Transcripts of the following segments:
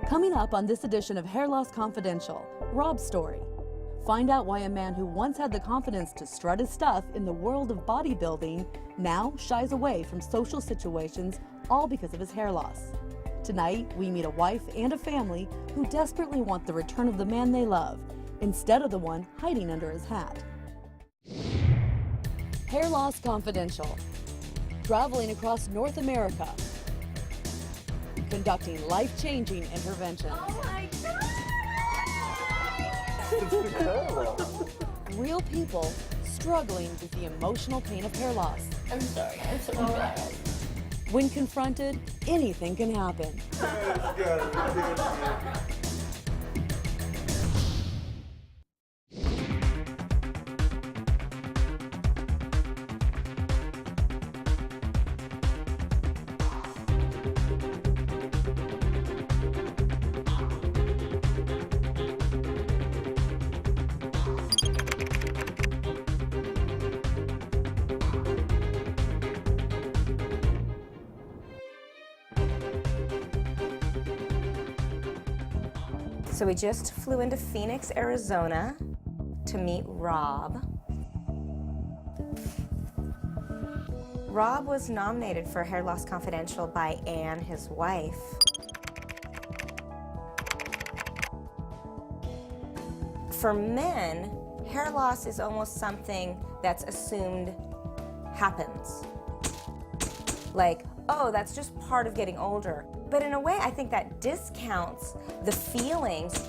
Coming up on this edition of Hair Loss Confidential, Rob's story. Find out why a man who once had the confidence to strut his stuff in the world of bodybuilding now shies away from social situations, all because of his hair loss. Tonight, we meet a wife and a family who desperately want the return of the man they love, instead of the one hiding under his hat. Hair Loss Confidential. Traveling across North America, conducting life-changing interventions. Oh my God! Real people struggling with the emotional pain of hair loss. I'm sorry, I'm so bad. When confronted, anything can happen. So we just flew into Phoenix, Arizona to meet Rob. Rob was nominated for Hair Loss Confidential by Anne, his wife. For men, hair loss is almost something that's assumed happens. Like, oh, that's just part of getting older. But in a way, I think that discounts the feelings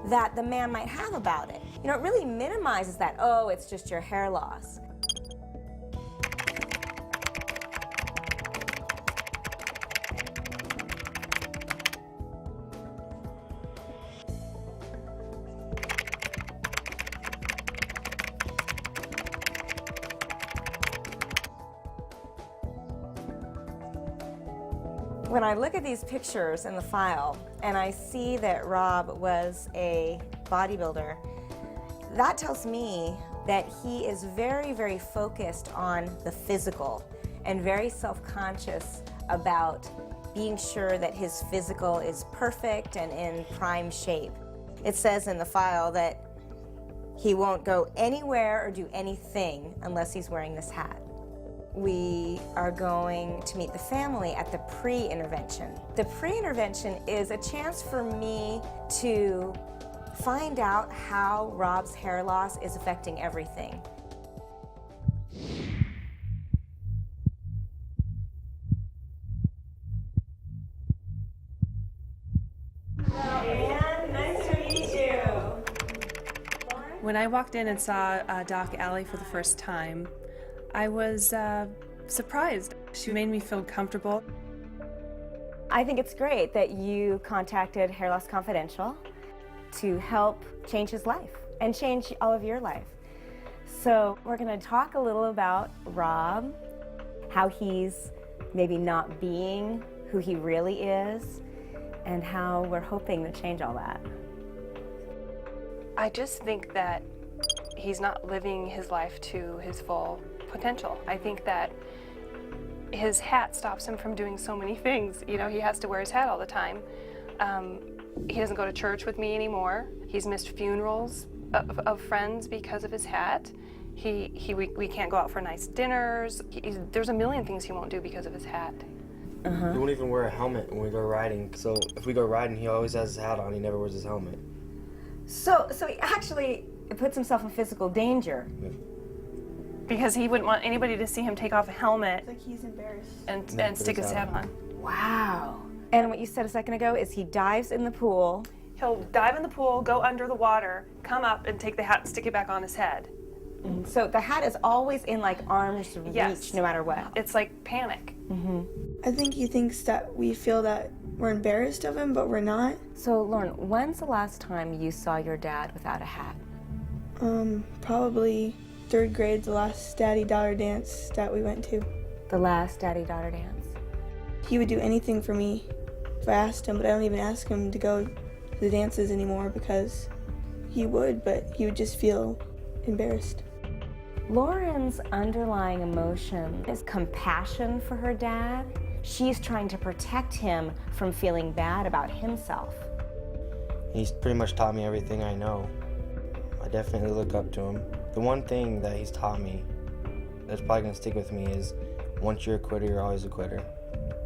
that the man might have about it. You know, it really minimizes that, oh, it's just your hair loss. When I look at these pictures in the file and I see that Rob was a bodybuilder, that tells me that he is very, very focused on the physical and very self-conscious about being sure that his physical is perfect and in prime shape. It says in the file that he won't go anywhere or do anything unless he's wearing this hat. We are going to meet the family at the pre-intervention. The pre-intervention is a chance for me to find out how Rob's hair loss is affecting everything. Hello, Anne. Nice to meet you. When I walked in and saw Doc Allie for the first time, I was surprised. She made me feel comfortable. I think it's great that you contacted Hair Loss Confidential to help change his life and change all of your life. So we're going to talk a little about Rob, how he's maybe not being who he really is, and how we're hoping to change all that. I just think that he's not living his life to his full potential. I think that his hat stops him from doing so many things. You know, he has to wear his hat all the time. He doesn't go to church with me anymore. He's missed funerals of friends because of his hat. We can't go out for nice dinners. There's a million things he won't do because of his hat. He won't even wear a helmet when we go riding. So if we go riding, he always has his hat on. He never wears his helmet. So he actually puts himself in physical danger. Yeah. Because he wouldn't want anybody to see him take off a helmet. It's like he's embarrassed. And stick his hat on. Wow. And what you said a second ago is he dives in the pool. He'll dive in the pool, go under the water, come up and take the hat and stick it back on his head. So the hat is always in like arm's Yes. reach no matter what. It's like panic. I think he thinks that we feel that we're embarrassed of him, but we're not. So Lauren, when's the last time you saw your dad without a hat? Probably 3rd grade, the last daddy-daughter dance that we went to. The last daddy-daughter dance. He would do anything for me if I asked him, but I don't even ask him to go to the dances anymore because he would, but he would just feel embarrassed. Lauren's underlying emotion is compassion for her dad she's trying to protect him from feeling bad about himself. He's pretty much taught me everything I know. I definitely look up to him. The one thing that he's taught me that's probably gonna stick with me is once you're a quitter, you're always a quitter.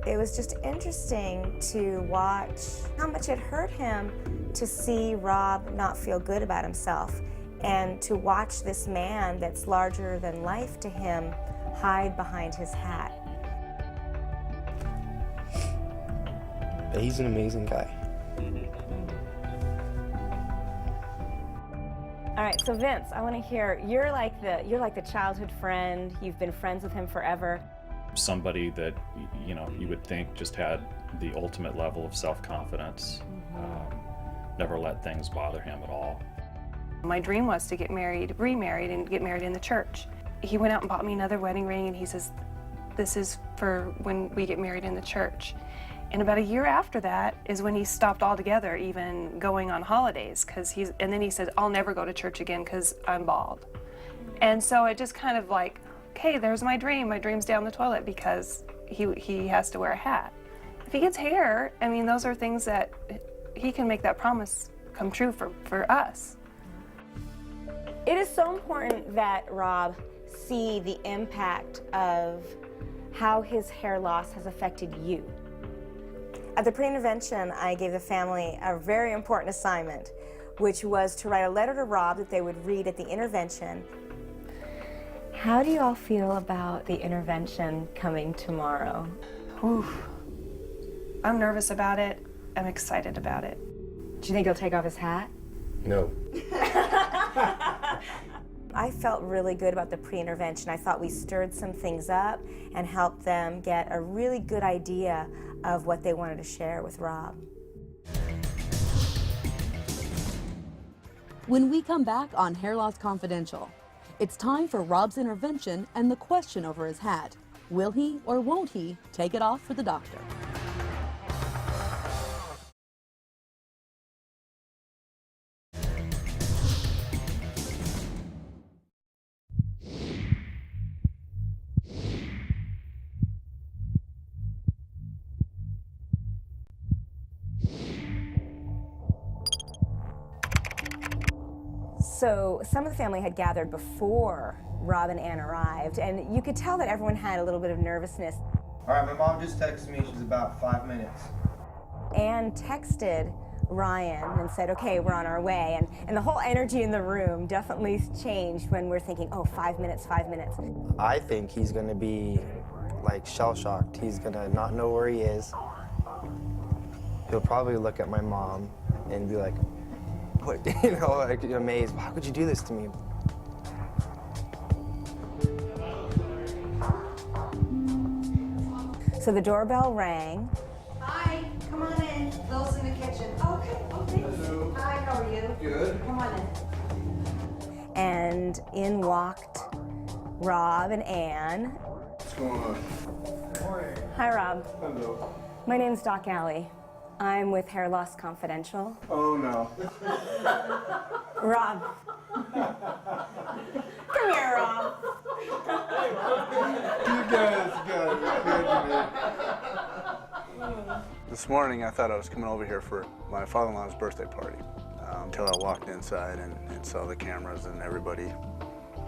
It was just interesting to watch how much it hurt him to see Rob not feel good about himself, and to watch this man that's larger than life to him hide behind his hat. But he's an amazing guy. All right, so Vince, I want to hear, you're like the childhood friend. You've been friends with him forever. Somebody that, you know, you would think just had the ultimate level of self-confidence, never let things bother him at all. My dream was to get married, remarried, and get married in the church. He went out and bought me another wedding ring, and he says, this is for when we get married in the church. And about a year after that is when he stopped altogether even going on holidays, and then he said, I'll never go to church again because I'm bald. And so it just kind of like, okay, there's my dream. My dream's down the toilet because he has to wear a hat. If he gets hair, I mean, those are things that he can make that promise come true for us. It is so important that Rob see the impact of how his hair loss has affected you. At the pre-intervention, I gave the family a very important assignment, which was to write a letter to Rob that they would read at the intervention. How do you all feel about the intervention coming tomorrow? Oof. I'm nervous about it. I'm excited about it. Do you think he'll take off his hat? No. I felt really good about the pre-intervention. I thought we stirred some things up and helped them get a really good idea of what they wanted to share with Rob. When we come back on Hair Loss Confidential, it's time for Rob's intervention and the question over his hat. Will he or won't he take it off for the doctor? So some of the family had gathered before Rob and Ann arrived, and you could tell that everyone had a little bit of nervousness. All right, my mom just texted me. She's about 5 minutes. Ann texted Ryan and said, okay, we're on our way. And the whole energy in the room definitely changed when we're thinking, oh, 5 minutes, 5 minutes. I think he's gonna be like shell-shocked. He's gonna not know where he is. He'll probably look at my mom and be like, what, you know, like amazed. How could you do this to me? So the doorbell rang. Hi, come on in. Bill's in the kitchen. Okay, okay. Hello. Hi, how are you? Good. Come on in. And in walked Rob and Ann. What's going on? Hi, Rob. Hello. My name's Doc Alley. I'm with Hair Loss Confidential. Oh no. Rob. Come here, Rob. You guys got it good to me. This morning I thought I was coming over here for my father-in-law's birthday party until I walked inside and saw the cameras and everybody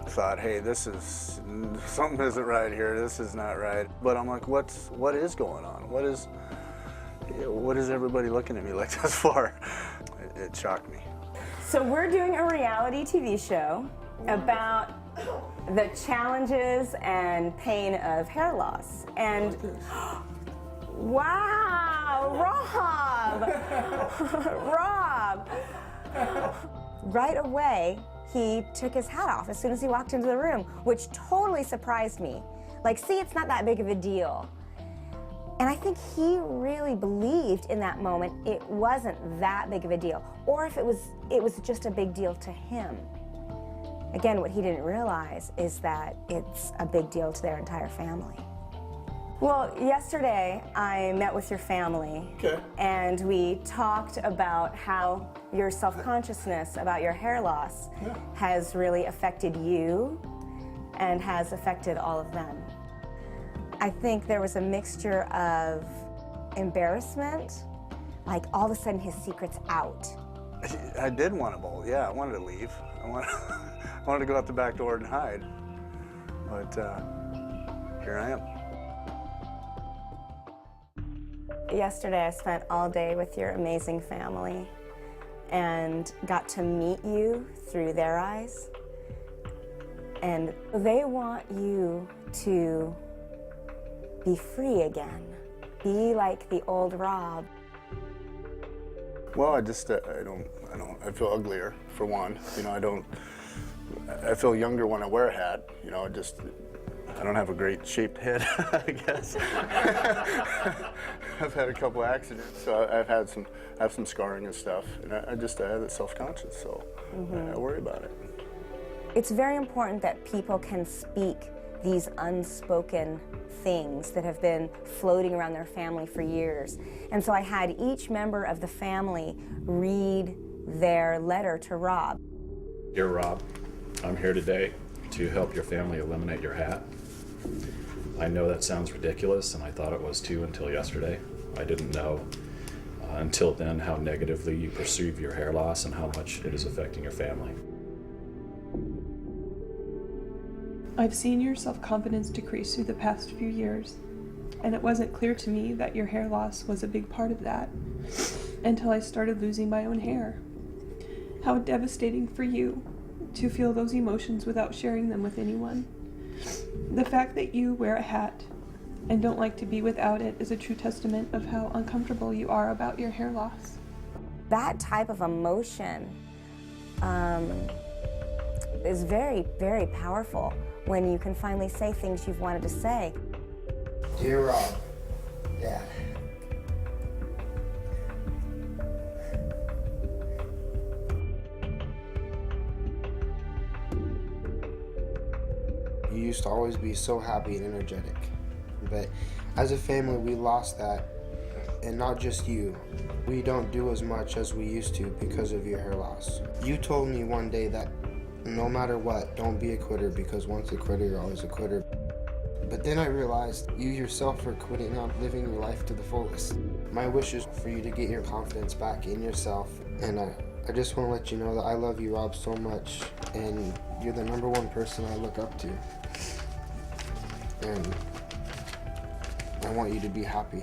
thought, hey, this is, something isn't right here, this is not right. But I'm like, what is going on? What is everybody looking at me like this for? It shocked me. So we're doing a reality TV show about the challenges and pain of hair loss. And wow, Rob! Right away, he took his hat off as soon as he walked into the room, which totally surprised me. Like, see, it's not that big of a deal. And I think he really believed in that moment it wasn't that big of a deal, or if it was just a big deal to him. Again, what he didn't realize is that it's a big deal to their entire family. Well, yesterday I met with your family, Okay. and we talked about how your self-consciousness about your hair loss has really affected you and has affected all of them. I think there was a mixture of embarrassment, like all of a sudden his secret's out. I did want to bolt, yeah, I wanted to leave. I wanted to go out the back door and hide, but here I am. Yesterday I spent all day with your amazing family and got to meet you through their eyes. And they want you to be free again, be like the old Rob. Well, I feel uglier, for one. You know, I feel younger when I wear a hat. You know, I don't have a great shaped head, I guess. I've had a couple accidents, so I have some scarring and stuff, and I have that self-conscious, so I worry about it. It's very important that people can speak these unspoken things that have been floating around their family for years. And so I had each member of the family read their letter to Rob. Dear Rob, I'm here today to help your family eliminate your hat. I know that sounds ridiculous, and I thought it was too until yesterday. I didn't know until then how negatively you perceive your hair loss and how much it is affecting your family. I've seen your self-confidence decrease through the past few years, and it wasn't clear to me that your hair loss was a big part of that until I started losing my own hair. How devastating for you to feel those emotions without sharing them with anyone. The fact that you wear a hat and don't like to be without it is a true testament of how uncomfortable you are about your hair loss. That type of emotion is very, very powerful when you can finally say things you've wanted to say. Dear Rob, Dad. You used to always be so happy and energetic, but as a family we lost that, and not just you. We don't do as much as we used to because of your hair loss. You told me one day that no matter what, don't be a quitter, because once a quitter, you're always a quitter. But then I realized you yourself are quitting on living your life to the fullest. My wish is for you to get your confidence back in yourself, and I just want to let you know that I love you, Rob, so much, and you're the #1 person I look up to. And I want you to be happy.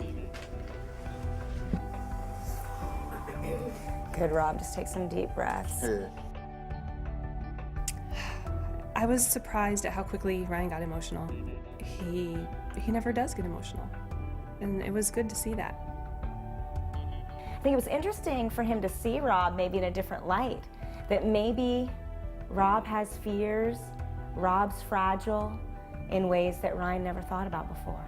Good, Rob, just take some deep breaths. Yeah. I was surprised at how quickly Ryan got emotional. He never does get emotional, and it was good to see that. I think it was interesting for him to see Rob maybe in a different light, that maybe Rob has fears, Rob's fragile in ways that Ryan never thought about before.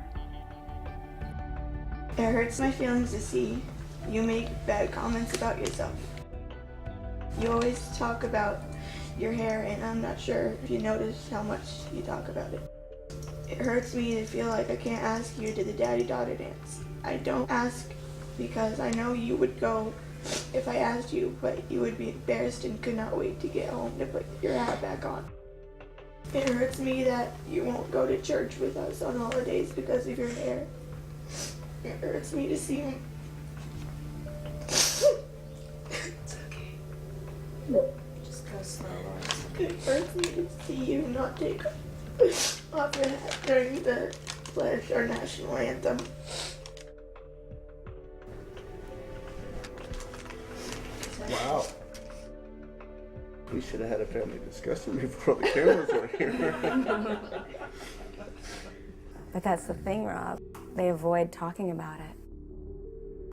It hurts my feelings to see you make bad comments about yourself. You always talk about your hair, and I'm not sure if you notice how much you talk about it. It hurts me to feel like I can't ask you to the daddy-daughter dance. I don't ask because I know you would go if I asked you, but you would be embarrassed and could not wait to get home to put your hat back on. It hurts me that you won't go to church with us on holidays because of your hair. It hurts me to see you. It's okay. Just go slow, Lawrence. It hurts me to see you not take off your hat during the pledge or national anthem. Wow. We should have had a family discussion before the cameras were here. But that's the thing, Rob. They avoid talking about it.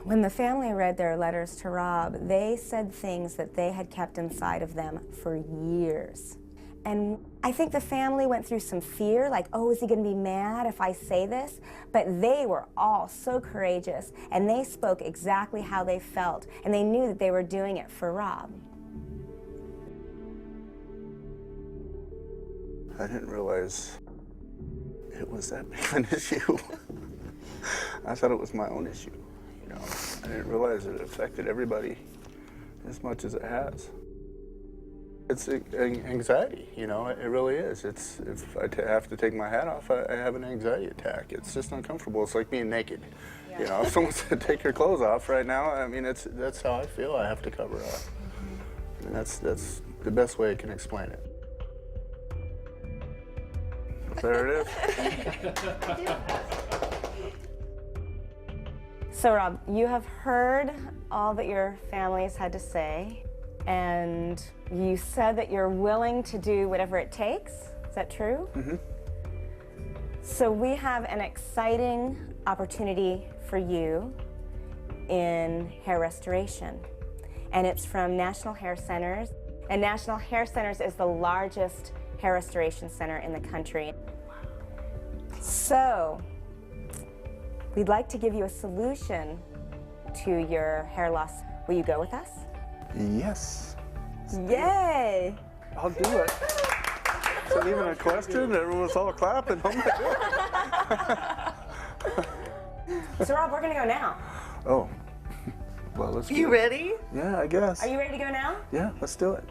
When the family read their letters to Rob, they said things that they had kept inside of them for years. And I think the family went through some fear, like, oh, is he going to be mad if I say this? But they were all so courageous, and they spoke exactly how they felt, and they knew that they were doing it for Rob. I didn't realize it was that big an issue. I thought it was my own issue. You know, I didn't realize it affected everybody as much as it has. It's anxiety, you know, it really is. It's if I have to take my hat off, I have an anxiety attack. It's just uncomfortable. It's like being naked. Yeah. You know, if someone said take your clothes off right now, I mean, that's how I feel. I have to cover up. And that's the best way I can explain it. There it is. So Rob, you have heard all that your families had to say, and you said that you're willing to do whatever it takes. Is that true? Mm-hmm. So we have an exciting opportunity for you in hair restoration. And it's from National Hair Centers. And National Hair Centers is the largest hair restoration center in the country. So we'd like to give you a solution to your hair loss. Will you go with us? Yes. Yay! I'll do it. Is that even a question? Everyone's all clapping. Oh my God. So Rob, we're gonna go now. Oh. Well, let's You ready? Yeah, I guess. Are you ready to go now? Yeah, let's do it.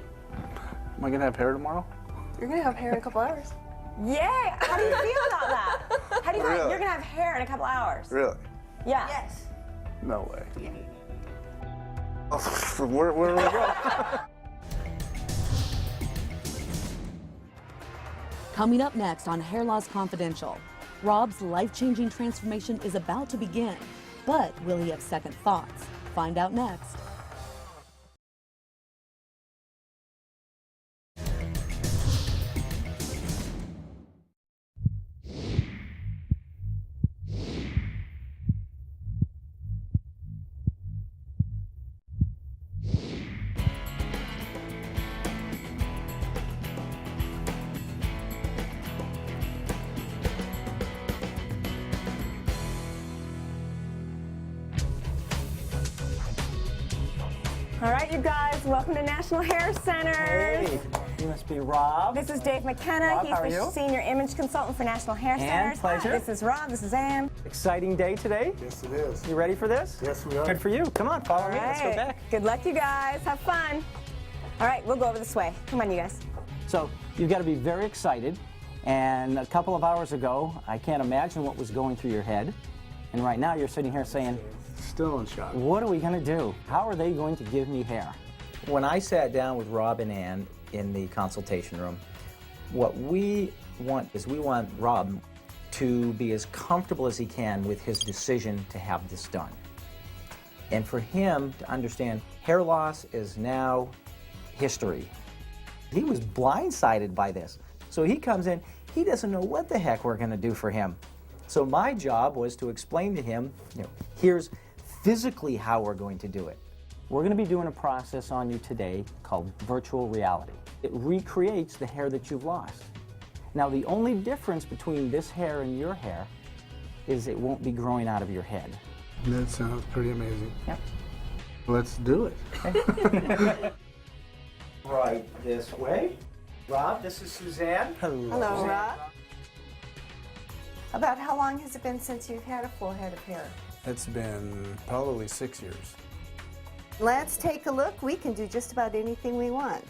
Am I gonna have hair tomorrow? You're gonna have hair in a couple hours. Yay! How do you feel about that? How do you feel like Really? you're gonna have hair in a couple hours? Really? Yeah. Yes. No way. Yeah. Where do we go? Coming up next on Hair Loss Confidential, Rob's life-changing transformation is about to begin, but will he have second thoughts? Find out next. All right, you guys, welcome to National Hair Centers. Hey, you must be Rob. This is Dave McKenna. Rob, He's how are the you? Senior Image Consultant for National Hair Centers. pleasure. Hi, this is Rob. This is Ann. Exciting day today. Yes, it is. You ready for this? Yes, we are. Good for you. Come on, follow me. Let's go All right. back. Good luck, you guys. Have fun. All right, we'll go over this way. Come on, you guys. So you've got to be very excited. And a couple of hours ago, I can't imagine what was going through your head. And right now you're sitting here saying, Still in shock. what are we going to do? How are they going to give me hair? When I sat down with Rob and Ann in the consultation room, what we want is we want Rob to be as comfortable as he can with his decision to have this done. And for him to understand hair loss is now history. He was blindsided by this. So he comes in, he doesn't know what the heck we're going to do for him. So my job was to explain to him, here's physically how we're going to do it. We're going to be doing a process on you today called virtual reality. It recreates the hair that you've lost. Now, the only difference between this hair and your hair is it won't be growing out of your head. That sounds pretty amazing. Yep. Let's do it. Right this way. Rob, this is Suzanne. Hello, Rob. About how long has it been since you've had a full head of hair? It's been probably 6 years. Let's take a look. We can do just about anything we want.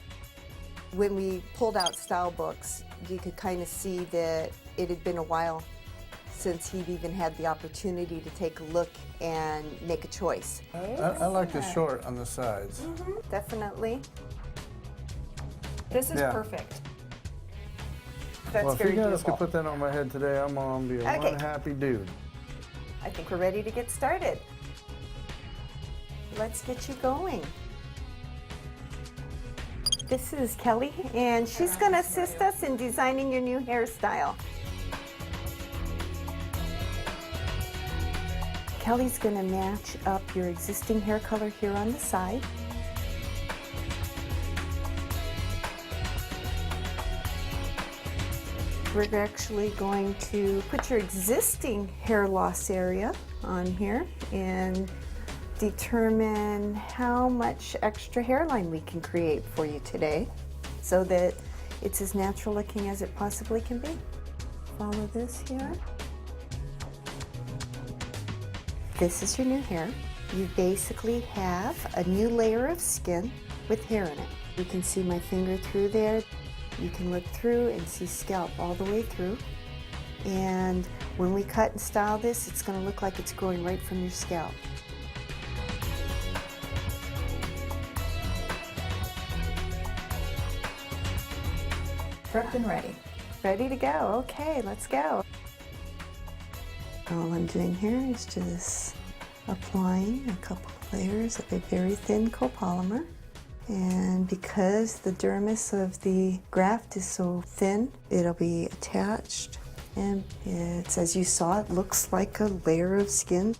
When we pulled out style books, you could kind of see that it had been a while since he'd even had the opportunity to take a look and make a choice. I like the short on the sides. Definitely. This is Yeah. perfect. That's Well, if very you guys beautiful. could put that on my head today, I'm gonna be Okay. one happy dude. I think we're ready to get started. Let's get you going. This is Kelly, and she's going to assist us in designing your new hairstyle. Kelly's going to match up your existing hair color here on the side. We're actually going to put your existing hair loss area on here and determine how much extra hairline we can create for you today so that it's as natural looking as it possibly can be. Follow this here. This is your new hair. You basically have a new layer of skin with hair in it. You can see my finger through there. You can look through and see scalp all the way through. And when we cut and style this, it's going to look like it's growing right from your scalp. Prepped and ready. Ready to go. Okay, let's go. All I'm doing here is just applying a couple layers of a very thin copolymer. And because the dermis of the graft is so thin, it'll be attached. And it's, as you saw, it looks like a layer of skin.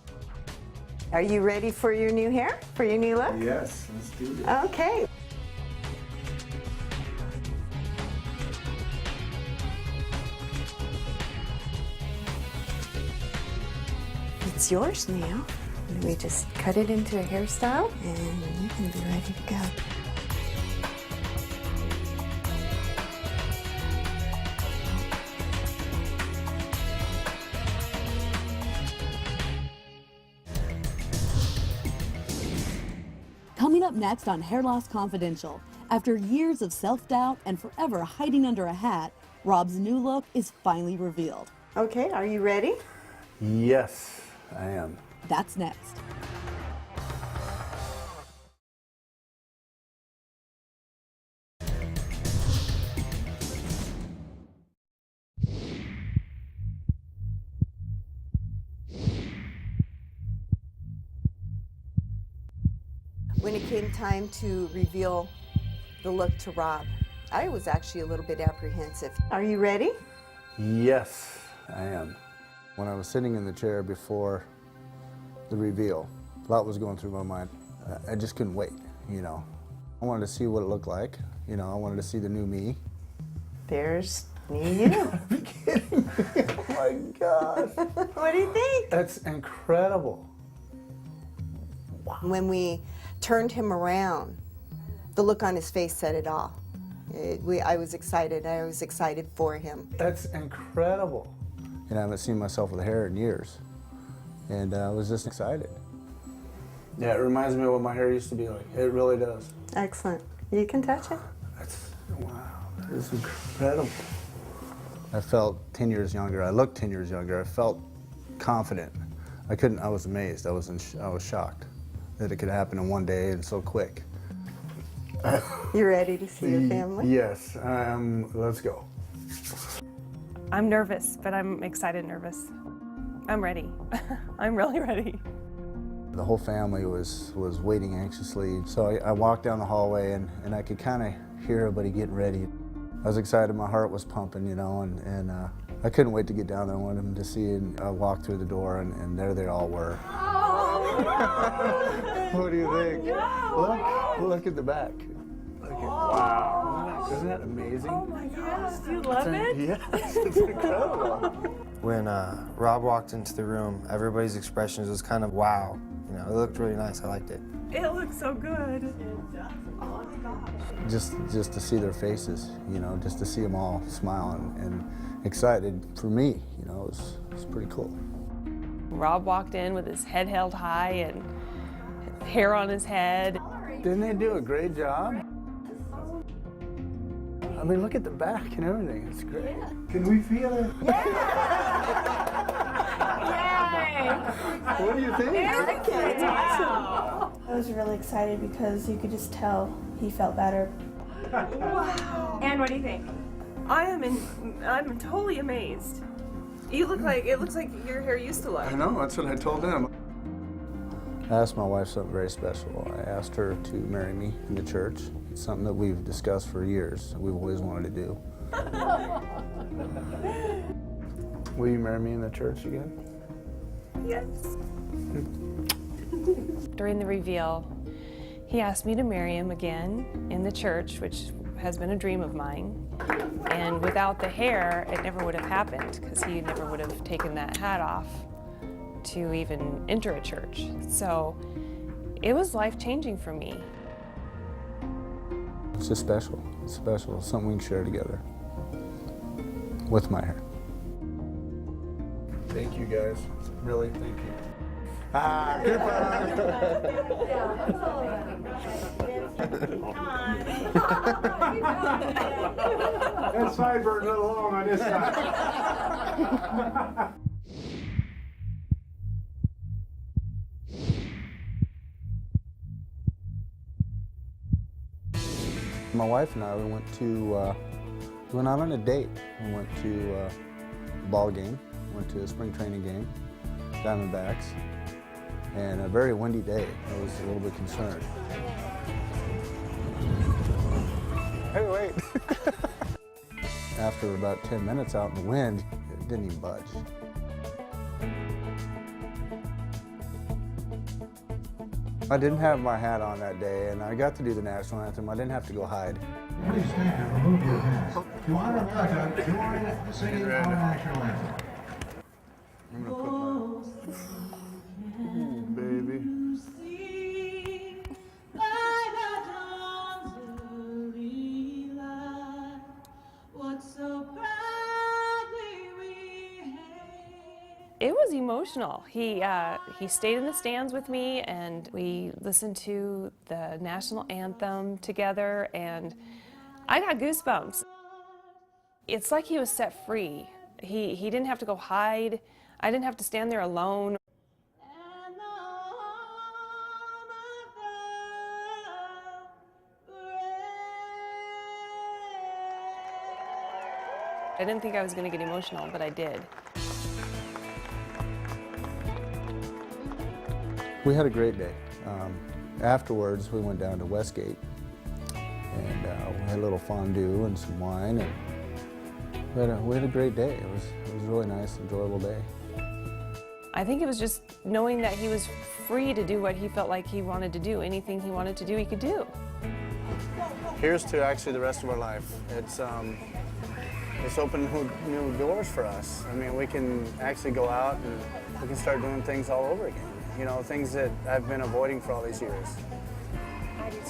Are you ready for your new hair? For your new look? Yes, let's do this. Okay. It's yours now. We just cut it into a hairstyle and you can be ready to go. Coming up next on Hair Loss Confidential, after years of self-doubt and forever hiding under a hat, Rob's new look is finally revealed. Okay, are you ready? Yes, I am. That's next. When it came time to reveal the look to Rob, I was actually a little bit apprehensive. Are you ready? Yes, I am. When I was sitting in the chair before the reveal, a lot was going through my mind. I just couldn't wait, you know. I wanted to see what it looked like. You know, I wanted to see the new me. There's me, you. Are you kidding me? Oh my gosh. What do you think? That's incredible. When we turned him around, the look on his face said it all. I was excited. I was excited for him. That's incredible. And I haven't seen myself with hair in years. And I was just excited. Yeah, it reminds me of what my hair used to be like. It really does. Excellent. You can touch it. That's, wow, that is incredible. I felt 10 years younger. I looked 10 years younger. I felt confident. I was amazed. I was shocked that it could happen in one day and so quick. You ready to see your family? Yes, let's go. I'm nervous, but I'm excited nervous. I'm ready. I'm really ready. The whole family was waiting anxiously. So I walked down the hallway and I could kind of hear everybody getting ready. I was excited, my heart was pumping, you know, and I couldn't wait to get down there. I wanted them to see, and I walked through the door and there they all were. What do you think? Look at the back. Wow. Isn't that amazing? Oh my gosh, do you love it? Yes, it's incredible. When Rob walked into the room, everybody's expressions was kind of wow. You know, it looked really nice. I liked it. It looks so good. Just to see their faces, you know, just to see them all smiling and excited for me, you know, it was pretty cool. Rob walked in with his head held high and hair on his head. Didn't they do a great job? I mean, look at the back and everything. It's great. Can we feel it? Yay! What do you think? I was really excited because you could just tell he felt better. Wow. And what do you think? I'm totally amazed. It looks like your hair used to look. I know, that's what I told them. I asked my wife something very special. I asked her to marry me in the church. It's something that we've discussed for years. We've always wanted to do. Will you marry me in the church again? Yes. During the reveal, he asked me to marry him again in the church, which has been a dream of mine. And without the hair, it never would have happened because he never would have taken that hat off to even enter a church. So it was life-changing for me. It's just special. It's special. It's something we can share together with my hair. Thank you guys. Really, thank you. Ah, Cooper! That sideburn a little long on this side. My wife and I, we went out on a date. We went to a ball game, went to a spring training game, Diamondbacks, and a very windy day. I was a little bit concerned. Hey, wait. After about 10 minutes out in the wind, it didn't even budge. I didn't have my hat on that day, and I got to do the national anthem. I didn't have to go hide. Please stand and remove your hats. To honor America, join singing our national anthem. I'm gonna put my... baby. It was emotional. He stayed in the stands with me, and we listened to the national anthem together, and I got goosebumps. It's like he was set free. He didn't have to go hide. I didn't have to stand there alone. I didn't think I was going to get emotional, but I did. We had a great day. Afterwards, we went down to Westgate, and we had a little fondue and some wine, and we had a great day. It was a really nice, enjoyable day. I think it was just knowing that he was free to do what he felt like he wanted to do. Anything he wanted to do, he could do. Here's to actually the rest of our life. It's opened new doors for us. I mean, we can actually go out and we can start doing things all over again. You know, things that I've been avoiding for all these years.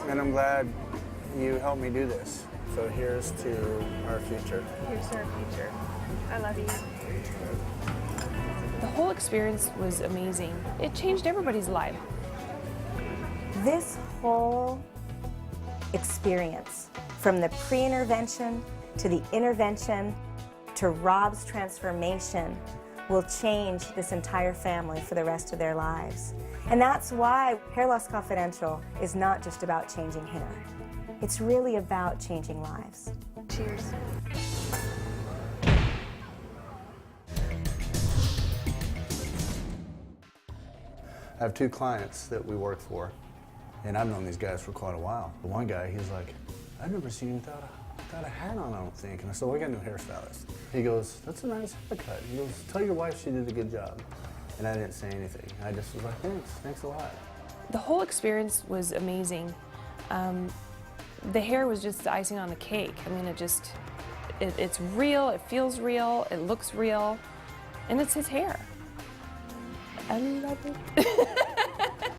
And I'm glad you helped me do this. So here's to our future. Here's to our future. I love you. The whole experience was amazing. It changed everybody's life. This whole experience, from the pre-intervention to the intervention to Rob's transformation, will change this entire family for the rest of their lives. And that's why Hair Loss Confidential is not just about changing hair. It's really about changing lives. Cheers. I have two clients that we work for, and I've known these guys for quite a while. The one guy, he's like, I've never seen you without a hat on, I don't think. And I said, well, I got a new hairstylist. He goes, that's a nice haircut. He goes, tell your wife she did a good job. And I didn't say anything. I just was like, thanks a lot. The whole experience was amazing. The hair was just the icing on the cake. I mean, it's real, it feels real, it looks real, and it's his hair. I love it.